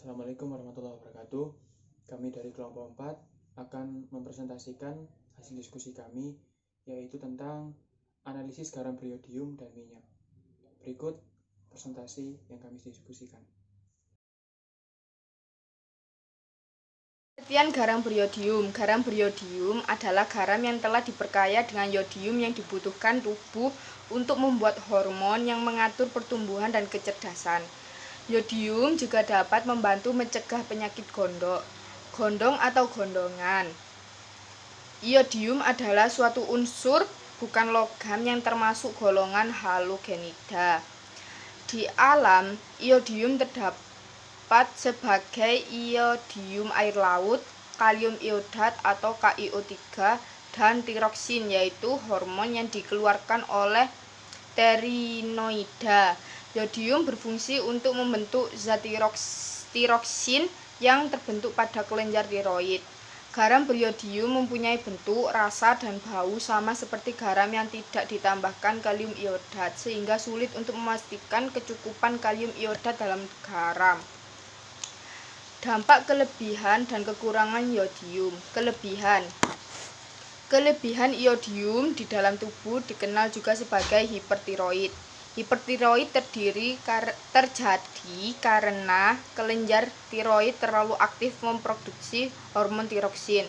Assalamualaikum warahmatullahi wabarakatuh. Kami dari kelompok 4 akan mempresentasikan hasil diskusi kami, yaitu tentang analisis garam beriodium dan minyak. Berikut presentasi yang kami diskusikan. Penelitian garam beriodium. Garam beriodium adalah garam yang telah diperkaya dengan yodium yang dibutuhkan tubuh untuk membuat hormon yang mengatur pertumbuhan dan kecerdasan. Yodium juga dapat membantu mencegah penyakit gondong atau gondongan. Iodium adalah suatu unsur bukan logam yang termasuk golongan halogenida. Di alam, iodium terdapat sebagai iodium air laut, kalium iodat atau KiO3, dan tiroksin, yaitu hormon yang dikeluarkan oleh pterinoida. Iodium berfungsi untuk membentuk zat tiroksin yang terbentuk pada kelenjar tiroid. Garam beriodium mempunyai bentuk, rasa, dan bau sama seperti garam yang tidak ditambahkan kalium iodat, sehingga sulit untuk memastikan kecukupan kalium iodat dalam garam. Dampak kelebihan dan kekurangan iodium. Kelebihan iodium di dalam tubuh dikenal juga sebagai hipertiroid. Hipertiroid terjadi karena kelenjar tiroid terlalu aktif memproduksi hormon tiroksin.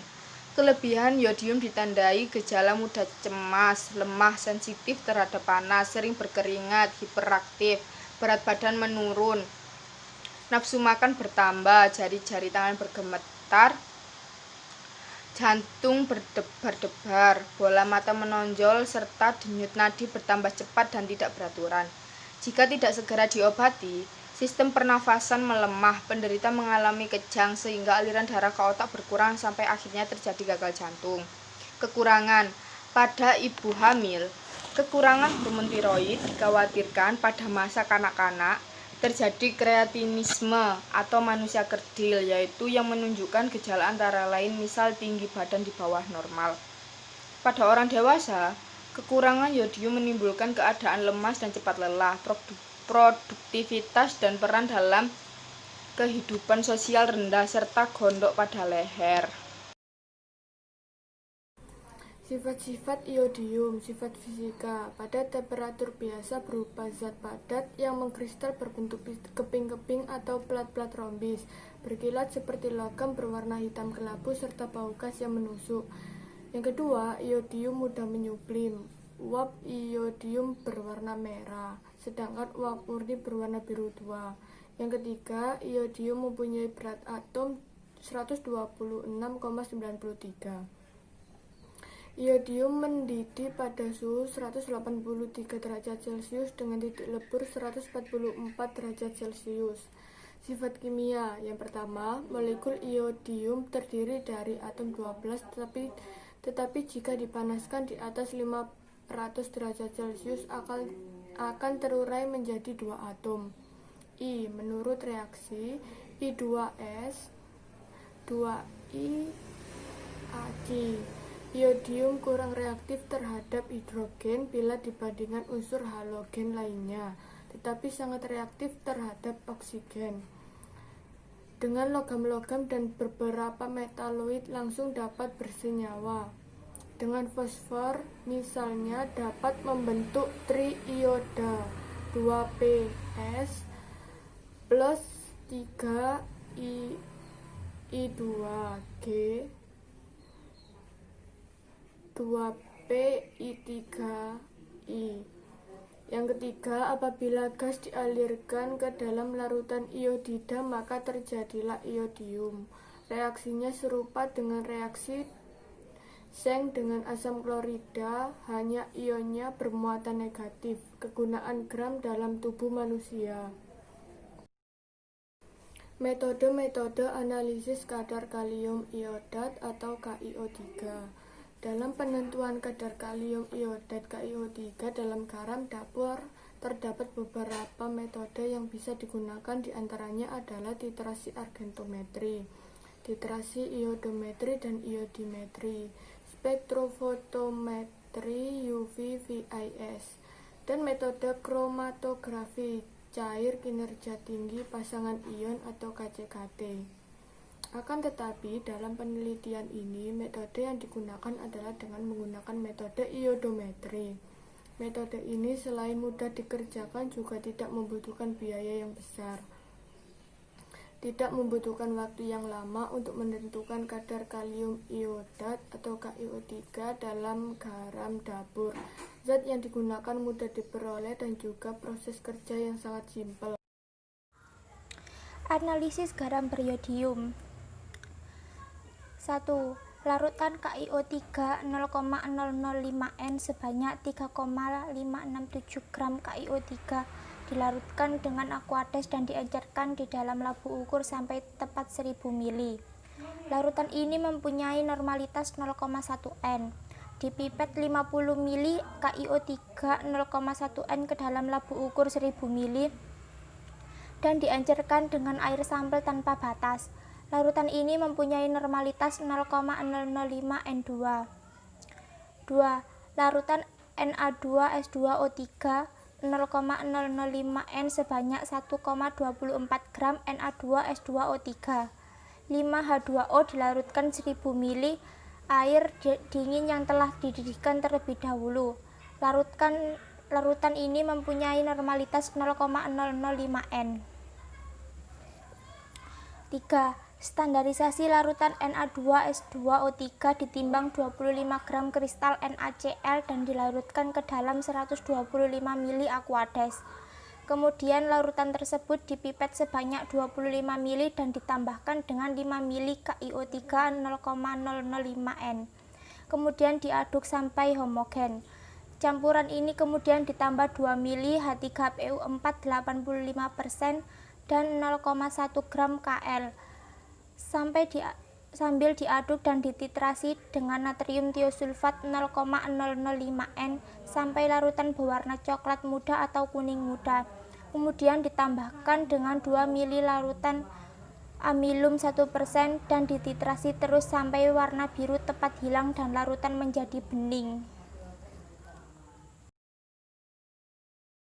Kelebihan iodium ditandai gejala mudah cemas, lemah, sensitif terhadap panas, sering berkeringat, hiperaktif, berat badan menurun, nafsu makan bertambah, jari-jari tangan bergemetar, jantung berdebar-debar, bola mata menonjol, serta denyut nadi bertambah cepat dan tidak beraturan. Jika tidak segera diobati, sistem pernafasan melemah, penderita mengalami kejang sehingga aliran darah ke otak berkurang sampai akhirnya terjadi gagal jantung. Kekurangan pada ibu hamil. Kekurangan hormon tiroid dikhawatirkan pada masa kanak-kanak terjadi kreatinisme atau manusia kerdil, yaitu yang menunjukkan gejala antara lain misal tinggi badan di bawah normal. Pada orang dewasa, kekurangan yodium menimbulkan keadaan lemas dan cepat lelah, produktivitas dan peran dalam kehidupan sosial rendah, serta gondok pada leher. Sifat-sifat iodium, sifat fisika. Pada temperatur biasa berupa zat padat yang mengkristal berbentuk keping-keping atau plat-plat rombis, berkilat seperti logam, berwarna hitam kelabu serta bau gas yang menusuk. Yang kedua, iodium mudah menyublim. Uap iodium berwarna merah, sedangkan uap murni berwarna biru tua. Yang ketiga, iodium mempunyai berat atom 126,93. Iodium mendidih pada suhu 183 derajat Celcius dengan titik lebur 144 derajat Celcius. Sifat kimia. Yang pertama, molekul iodium terdiri dari atom 12, tetapi jika dipanaskan di atas 500 derajat Celcius akan terurai menjadi 2 atom. Menurut reaksi I2S 2I Ag, iodium kurang reaktif terhadap hidrogen bila dibandingkan unsur halogen lainnya, tetapi sangat reaktif terhadap oksigen. Dengan logam-logam dan beberapa metaloid langsung dapat bersenyawa. Dengan fosfor, misalnya, dapat membentuk triioda 2PS plus 3I2G 2P-I3I. Yang ketiga, apabila gas dialirkan ke dalam larutan iodida, maka terjadilah iodium. Reaksinya serupa dengan reaksi seng dengan asam klorida, hanya ionnya bermuatan negatif. Kegunaan gram dalam tubuh manusia. Metode analisis kadar kalium iodat atau KiO3. Dalam penentuan kadar kalium iodat KiO3 dalam garam dapur terdapat beberapa metode yang bisa digunakan, diantaranya adalah titrasi argentometri, titrasi iodometri dan iodimetri, spektrofotometri UV-VIS, dan metode kromatografi cair kinerja tinggi pasangan ion atau KCKT. Akan tetapi, dalam penelitian ini, metode yang digunakan adalah dengan menggunakan metode iodometri. Metode ini selain mudah dikerjakan juga tidak membutuhkan biaya yang besar. Tidak membutuhkan waktu yang lama untuk menentukan kadar kalium iodat atau KiO3 dalam garam dapur. Zat yang digunakan mudah diperoleh dan juga proses kerja yang sangat simpel. Analisis garam beriodium. 1. Larutan KiO3 0,005 N sebanyak 3,567 gram KiO3 dilarutkan dengan Aquades dan diencerkan di dalam labu ukur sampai tepat 1000 ml. Larutan ini mempunyai normalitas 0,1 N. Dipipet 50 ml KiO3 0,1 N ke dalam labu ukur 1000 ml dan diencerkan dengan air sampel tanpa batas. Larutan ini mempunyai normalitas 0,005 N2. 2. Larutan Na2S2O3 0,005 N sebanyak 1,24 gram Na2S2O3. 5H2O dilarutkan 1000 ml air dingin yang telah dididihkan terlebih dahulu. Larutan ini mempunyai normalitas 0,005 N. 3. Standarisasi larutan Na2S2O3 ditimbang 25 gram kristal NaCl dan dilarutkan ke dalam 125 ml Aquades. Kemudian larutan tersebut dipipet sebanyak 25 ml dan ditambahkan dengan 5 ml KiO3 0,005 N. Kemudian diaduk sampai homogen. Campuran ini kemudian ditambah 2 ml H3PU4 85% dan 0,1 gram Kl sambil diaduk dan dititrasi dengan natrium tiosulfat 0,005 N sampai larutan berwarna coklat muda atau kuning muda. Kemudian ditambahkan dengan 2 ml larutan amilum 1% dan dititrasi terus sampai warna biru tepat hilang dan larutan menjadi bening.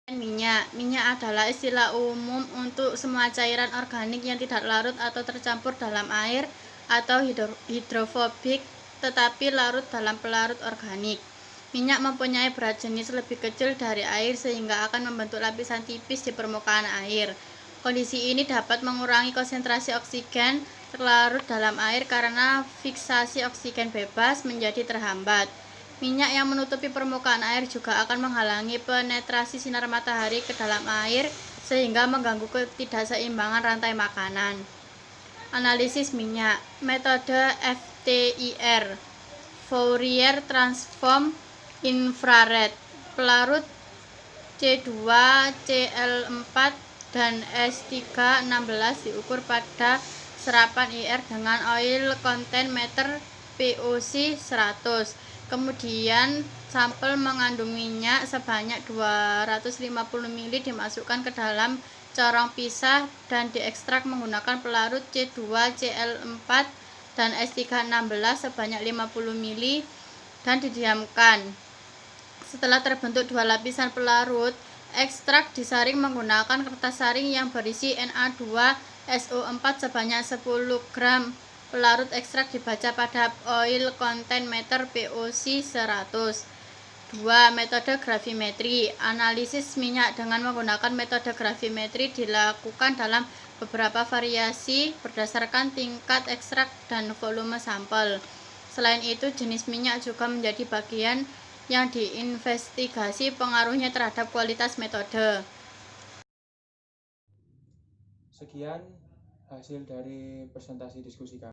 Minyak adalah istilah umum untuk semua cairan organik yang tidak larut atau tercampur dalam air atau hidrofobik tetapi larut dalam pelarut organik. Minyak mempunyai berat jenis lebih kecil dari air sehingga akan membentuk lapisan tipis di permukaan air. Kondisi ini dapat mengurangi konsentrasi oksigen terlarut dalam air karena fiksasi oksigen bebas menjadi terhambat. Minyak yang menutupi permukaan air juga akan menghalangi penetrasi sinar matahari ke dalam air sehingga mengganggu ketidakseimbangan rantai makanan. Analisis minyak. Metode FTIR, Fourier Transform Infrared. Pelarut C2Cl4 dan S316 diukur pada serapan IR dengan oil content meter POC 100. Kemudian sampel mengandung minyak sebanyak 250 ml dimasukkan ke dalam corong pisah dan diekstrak menggunakan pelarut C2Cl4 dan S316 sebanyak 50 ml dan didiamkan. Setelah terbentuk dua lapisan pelarut, ekstrak disaring menggunakan kertas saring yang berisi Na2SO4 sebanyak 10 gram. Pelarut ekstrak dibaca pada oil content meter POC 100. 2. Metode gravimetri. Analisis minyak dengan menggunakan metode gravimetri dilakukan dalam beberapa variasi berdasarkan tingkat ekstrak dan volume sampel. Selain itu, jenis minyak juga menjadi bagian yang diinvestigasi pengaruhnya terhadap kualitas metode. Sekian hasil dari presentasi diskusi kami.